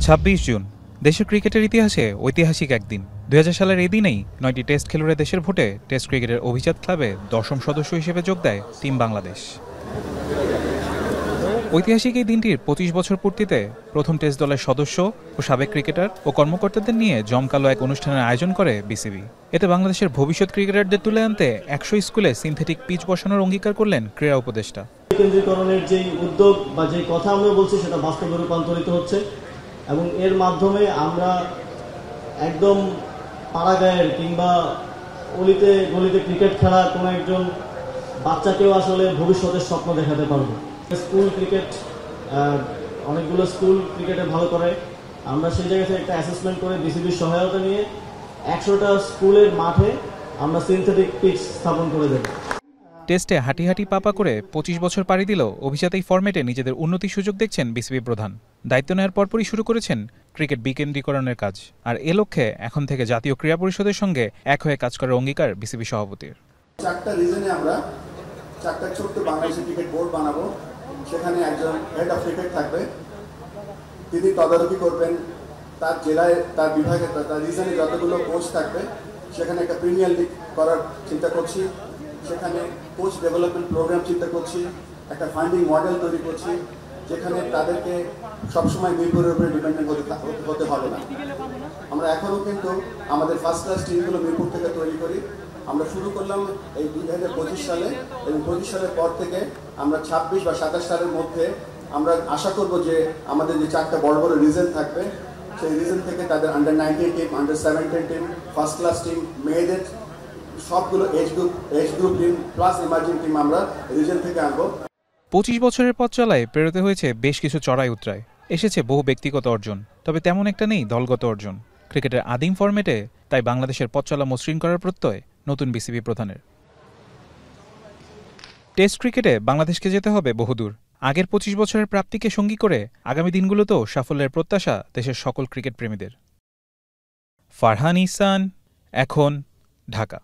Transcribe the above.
২৬ June দেশের ক্রিকেটের ইতিহাসে ঐতিহাসিক একদিন। ২০০০ সালের এই দিনেই ৯টি টেস্ট খেলুড়ে দেশের ভোটে টেস্ট ক্রিকেটের অভিজাত ক্লাবে ১০ম সদস্য হিসেবে যোগ দেয় টিম বাংলাদেশ। ঐতিহাসিক এই দিনটির ২৫ বছর পূর্তিতে প্রথম টেস্ট দলের সদস্য ও সাবেক ক্রিকেটার ও কর্মকর্তাদের নিয়ে জমকালো এক অনুষ্ঠানের আয়োজন করে বিসিবি। এতে বাংলাদেশের ভবিষ্যৎ ক্রিকেটারদের তুলে আনতে ১০০ স্কুলে সিনথেটিক পিচ বসানোর অঙ্গীকার করলেন ক্রীড়া উপদেষ্টা। কেন্দ্রীকরণের যেই উদ্যোগ বা যেই কথা আমরা বলছি সেটা বাস্তবে রূপান্তরিত হচ্ছে এবং এর মাধ্যমে আমরা একদম পাড়াগাঁয়ের কিংবা অলিতে গলিতে ক্রিকেট খেলা কোনো একজন বাচ্চাকেও আসলে ভবিষ্যতের স্বপ্ন দেখাতে পারবো। স্কুল ক্রিকেট অনেকগুলো স্কুল ক্রিকেটে ভালো করে, আমরা সেই জায়গা থেকে একটা অ্যাসেসমেন্ট করে বিসিবির সহায়তা নিয়ে ১০০টা স্কুলের মাঠে আমরা সিনথেটিক পিচ স্থাপন করে দেব। টেস্টে হাঁটি হাঁটি পাপা করে ২৫ বছর পাড়ি দিল অভিজাত এই ফরম্যাটে নিজেদের উন্নতির সুযোগ দেখছেন বিসিবি প্রধান। দায়িত্ব নেওয়ার পরপরই শুরু করেছেন ক্রিকেট বিকেন্দ্রীকরণের কাজ, আর এ লক্ষ্যে এখন থেকে জাতীয় ক্রীড়া পরিষদের সঙ্গে এক হয়ে কাজ করার অঙ্গীকার বিসিবি সভাপতির। ৪টা রিজনে আমরা ৪টা ছোট্ট বাংলাদেশি ক্রিকেট বোর্ড বানাবো। সেখানে একজন হেড অফ ক্রিকেট থাকবে, তিনি তদারকি করবেন তার জেলায়, তার বিভাগে, তার রিজনে যতগুলো কোচ থাকবে সেখানে একটা প্রিমিয়ার লিগ করার চিন্তা করছি, সেখানে কোচ ডেভেলপমেন্ট প্রোগ্রাম চিন্তা করছি, একটা ফান্ডিং মডেল তৈরি করছি যেখানে তাদেরকে সবসময় মিরপুরের উপরে ডিপেন্ডেন্ট হতে হবে না। আমরা এখনও কিন্তু আমাদের ফার্স্ট ক্লাস টিমগুলো মিরপুর থেকে তৈরি করি। আমরা শুরু করলাম এই ২০২৫ সালে এবং ২৫ সালের পর থেকে আমরা ২৬ বা ২৭ সালের মধ্যে আমরা আশা করব যে আমাদের যে ৪টা বড় বড় রিজন থাকবে সেই রিজন থেকে তাদের আন্ডার-19 টিম, আন্ডার-17 টিম, ফার্স্ট ক্লাস টিম, মেয়েদের সবগুলো age group team plus emerging team আমরা রিজন থেকে আনবো। ২৫ বছরের পথ চলায় পেরোতে হয়েছে বেশ কিছু চড়াই উতরাই, এসেছে বহু ব্যক্তিগত অর্জন, তবে তেমন একটা নেই দলগত অর্জন। ক্রিকেটের আদিম ফরম্যাটে তাই বাংলাদেশের পথ চলা মসৃণ করার প্রত্যয় নতুন বিসিবি প্রধানের। টেস্ট ক্রিকেটে বাংলাদেশকে যেতে হবে বহুদূর। আগের ২৫ বছরের প্রাপ্তিকে সঙ্গী করে আগামী দিনগুলোতেও সাফল্যের প্রত্যাশা দেশের সকল ক্রিকেট প্রেমীদের। ফারহান ইহসান, এখন, ঢাকা।